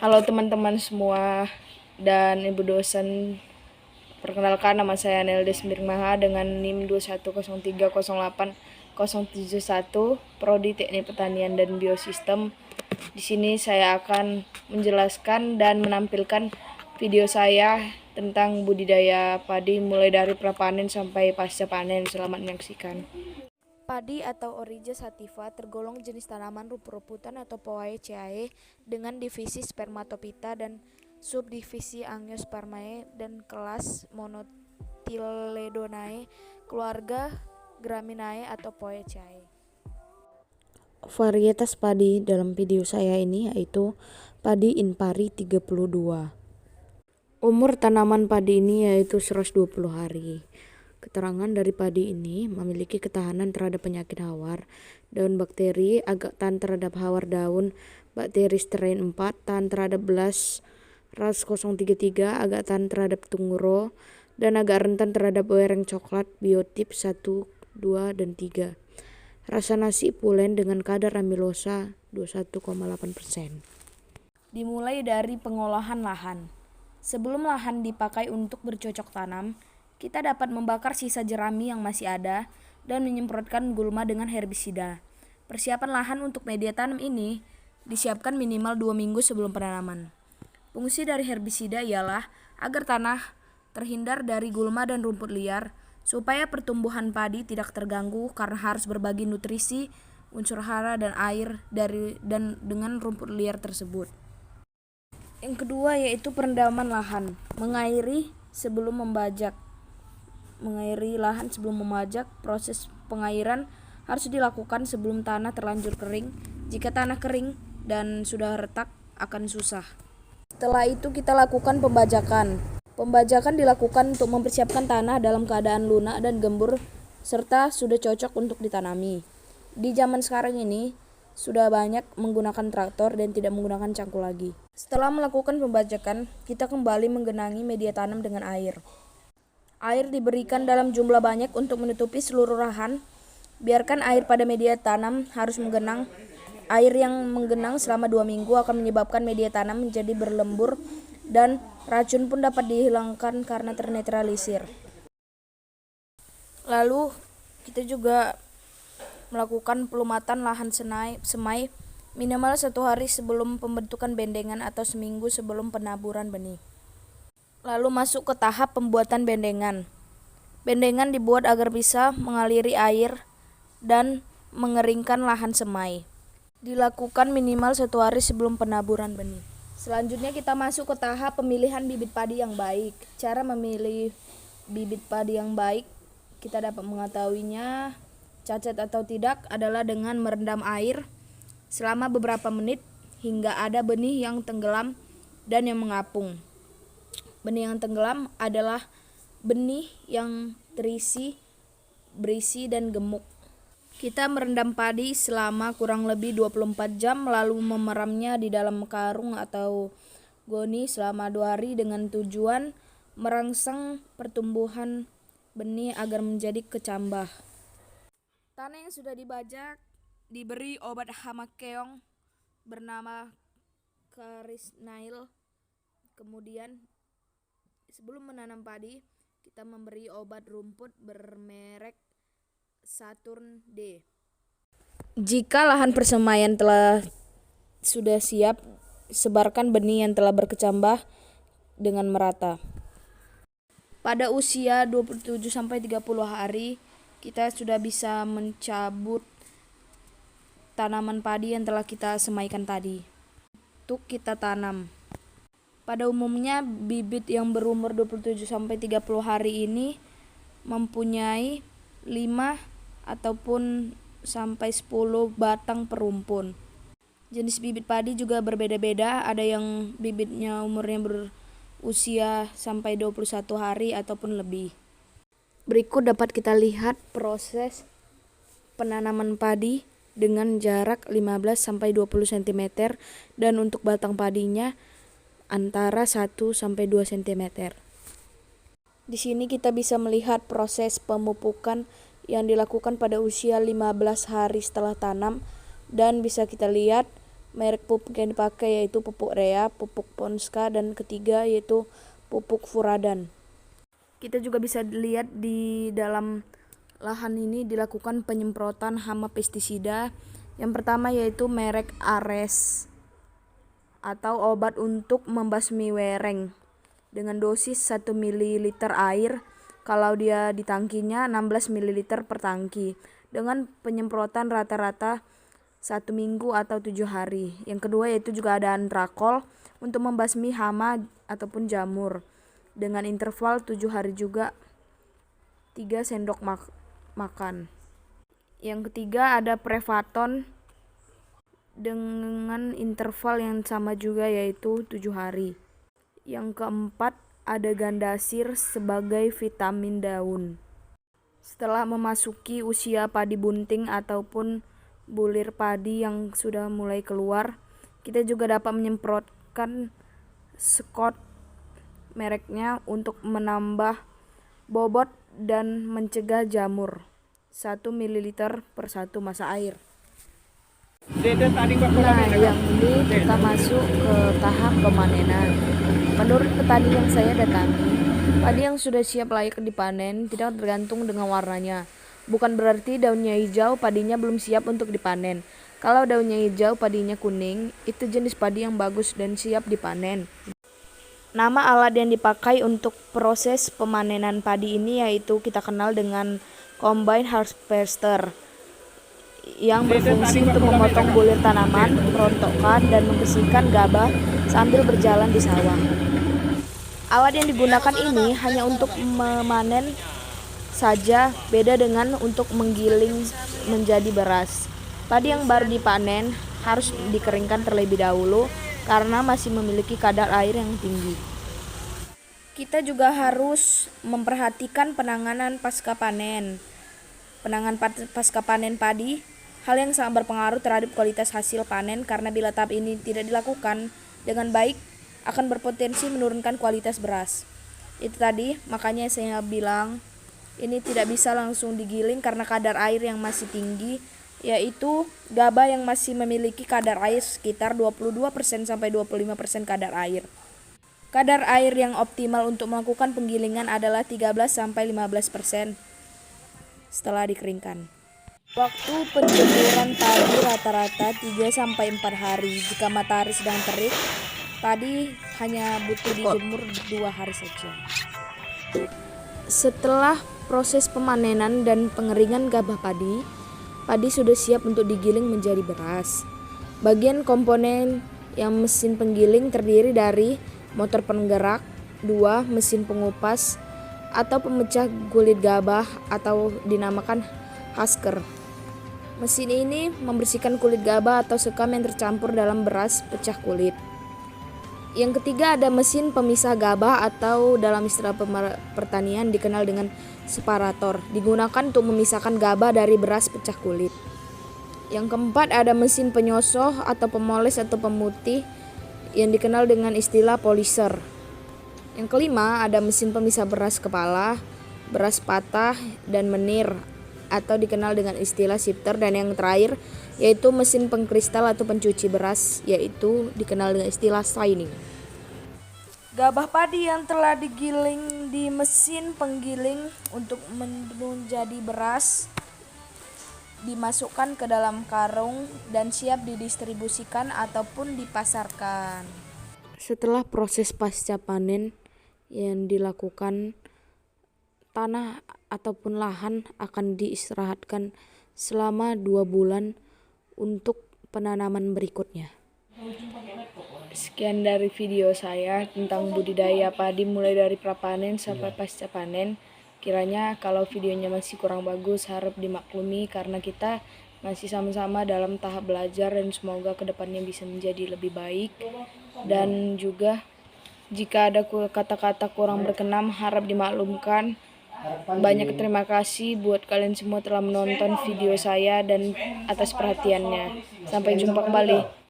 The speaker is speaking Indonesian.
Halo teman-teman semua dan Ibu dosen. Perkenalkan, nama saya Neldes Mirmaha dengan NIM 2103087071, Prodi Teknik Pertanian dan Biosistem. Di sini saya akan menjelaskan dan menampilkan video saya tentang budidaya padi mulai dari prapanen sampai pasca panen. Selamat menyaksikan. Padi atau Oryza sativa tergolong jenis tanaman rumput-rumputan atau Poaceae dengan divisi Spermatophyta dan subdivisi Angiospermae dan kelas Monotyledonae, keluarga Graminae atau Poaceae. Varietas padi dalam video saya ini yaitu padi Inpari 32. Umur tanaman padi ini yaitu 120 hari. Keterangan dari padi ini memiliki ketahanan terhadap penyakit hawar daun bakteri, agak tahan terhadap hawar daun bakteri strain 4, tahan terhadap belas ras 033, agak tahan terhadap tunguro, dan agak rentan terhadap wereng coklat biotip 1, 2, dan 3. Rasa nasi pulen dengan kadar amilosa 21,8%. Dimulai dari pengolahan lahan. Sebelum lahan dipakai untuk bercocok tanam, kita dapat membakar sisa jerami yang masih ada dan menyemprotkan gulma dengan herbisida. Persiapan lahan untuk media tanam ini disiapkan minimal 2 minggu sebelum penanaman. Fungsi dari herbisida ialah agar tanah terhindar dari gulma dan rumput liar, supaya pertumbuhan padi tidak terganggu karena harus berbagi nutrisi, unsur hara dan air dengan rumput liar tersebut. Yang kedua yaitu perendaman lahan, mengairi lahan sebelum membajak. Proses pengairan harus dilakukan sebelum tanah terlanjur kering. Jika tanah kering dan sudah retak akan susah. Setelah itu kita lakukan pembajakan. Pembajakan dilakukan untuk mempersiapkan tanah dalam keadaan lunak dan gembur serta sudah cocok untuk ditanami. Di zaman sekarang ini sudah banyak menggunakan traktor dan tidak menggunakan cangkul lagi. Setelah melakukan pembajakan, kita kembali menggenangi media tanam dengan air. Air diberikan dalam jumlah banyak untuk menutupi seluruh lahan. Biarkan air pada media tanam harus menggenang. Air yang menggenang selama 2 minggu akan menyebabkan media tanam menjadi berlembur dan racun pun dapat dihilangkan karena ternetralisir. Lalu kita juga melakukan pelumatan lahan semai minimal 1 hari sebelum pembentukan bendengan atau seminggu sebelum penaburan benih. Lalu masuk ke tahap pembuatan bendengan. Bendengan dibuat agar bisa mengaliri air dan mengeringkan lahan semai. Dilakukan minimal 1 hari sebelum penaburan benih. Selanjutnya kita masuk ke tahap pemilihan bibit padi yang baik. Cara memilih bibit padi yang baik, kita dapat mengetahuinya cacat atau tidak adalah dengan merendam air selama beberapa menit hingga ada benih yang tenggelam dan yang mengapung. Benih yang tenggelam adalah benih yang berisi dan gemuk. Kita merendam padi selama kurang lebih 24 jam lalu memeramnya di dalam karung atau goni selama 2 hari dengan tujuan merangsang pertumbuhan benih agar menjadi kecambah. Tanah yang sudah dibajak diberi obat hama keong bernama Carisnail. Kemudian sebelum menanam padi, kita memberi obat rumput bermerek Saturn D. Jika lahan persemaian sudah siap, sebarkan benih yang telah berkecambah dengan merata. Pada usia 27-30 hari, kita sudah bisa mencabut tanaman padi yang telah kita semaikan tadi untuk kita tanam. Pada umumnya bibit yang berumur 27-30 hari ini mempunyai 5 ataupun sampai 10 batang per rumpun. Jenis bibit padi juga berbeda-beda, ada yang bibitnya umurnya berusia sampai 21 hari ataupun lebih. Berikut dapat kita lihat proses penanaman padi dengan jarak 15-20 cm dan untuk batang padinya antara 1-2 cm. Di sini kita bisa melihat proses pemupukan yang dilakukan pada usia 15 hari setelah tanam dan bisa kita lihat merek pupuk yang dipakai yaitu pupuk Rea, pupuk Ponska, dan ketiga yaitu pupuk Furadan. Kita juga bisa lihat di dalam lahan ini dilakukan penyemprotan hama pestisida. Yang pertama yaitu merek Ares atau obat untuk membasmi wereng dengan dosis 1 ml air. Kalau dia di tangkinya 16 ml per tangki dengan penyemprotan rata-rata 1 minggu atau 7 hari. Yang kedua yaitu juga ada Antrakol untuk membasmi hama ataupun jamur dengan interval 7 hari juga 3 sendok makan. Yang ketiga ada Prevaton dengan interval yang sama juga yaitu 7 hari. Yang keempat ada Gandasir sebagai vitamin daun. Setelah memasuki usia padi bunting ataupun bulir padi yang sudah mulai keluar, kita juga dapat menyemprotkan Scott mereknya untuk menambah bobot dan mencegah jamur 1 ml per 1 masa air. Nah, yang ini kita masuk ke tahap pemanenan. Menurut petani yang saya datangi, padi yang sudah siap layak dipanen tidak tergantung dengan warnanya. Bukan berarti daunnya hijau, padinya belum siap untuk dipanen. Kalau daunnya hijau, padinya kuning, itu jenis padi yang bagus dan siap dipanen. Nama alat yang dipakai untuk proses pemanenan padi ini yaitu kita kenal dengan combine harvester yang berfungsi untuk memotong bulir tanaman, merontokkan dan membersihkan gabah sambil berjalan di sawah. Alat yang digunakan ini hanya untuk memanen saja, beda dengan untuk menggiling menjadi beras. Padi yang baru dipanen harus dikeringkan terlebih dahulu karena masih memiliki kadar air yang tinggi. Kita juga harus memperhatikan penanganan pasca panen. Penanganan pasca panen padi, hal yang sangat berpengaruh terhadap kualitas hasil panen karena bila tahap ini tidak dilakukan dengan baik akan berpotensi menurunkan kualitas beras. Itu tadi, makanya saya bilang ini tidak bisa langsung digiling karena kadar air yang masih tinggi, yaitu gabah yang masih memiliki kadar air sekitar 22% sampai 25% kadar air. Kadar air yang optimal untuk melakukan penggilingan adalah 13 sampai 15% setelah dikeringkan. Waktu penjemuran padi rata-rata 3 sampai 4 hari. Jika matahari sedang terik, padi hanya butuh dijemur 2 hari saja. Setelah proses pemanenan dan pengeringan gabah padi, padi sudah siap untuk digiling menjadi beras. Bagian komponen yang mesin penggiling terdiri dari motor penggerak, 2 mesin pengupas atau pemecah kulit gabah atau dinamakan husker. Mesin ini membersihkan kulit gabah atau sekam yang tercampur dalam beras pecah kulit. Yang ketiga ada mesin pemisah gabah atau dalam istilah pertanian dikenal dengan separator, digunakan untuk memisahkan gabah dari beras pecah kulit. Yang keempat ada mesin penyosoh atau pemoles atau pemutih yang dikenal dengan istilah poliser. Yang kelima ada mesin pemisah beras kepala, beras patah, dan menir atau dikenal dengan istilah shifter. Dan yang terakhir yaitu mesin pengkristal atau pencuci beras, yaitu dikenal dengan istilah shining. Gabah padi yang telah digiling di mesin penggiling untuk menjadi beras dimasukkan ke dalam karung dan siap didistribusikan ataupun dipasarkan. Setelah proses pasca panen yang dilakukan, tanah ataupun lahan akan diistirahatkan selama 2 bulan untuk penanaman berikutnya. Sekian dari video saya tentang budidaya padi mulai dari prapanen sampai pasca panen. Kiranya kalau videonya masih kurang bagus harap dimaklumi karena kita masih sama-sama dalam tahap belajar dan semoga kedepannya bisa menjadi lebih baik. Dan juga jika ada kata-kata kurang berkenan harap dimaklumkan. Banyak terima kasih buat kalian semua telah menonton video saya dan atas perhatiannya. Sampai jumpa kembali.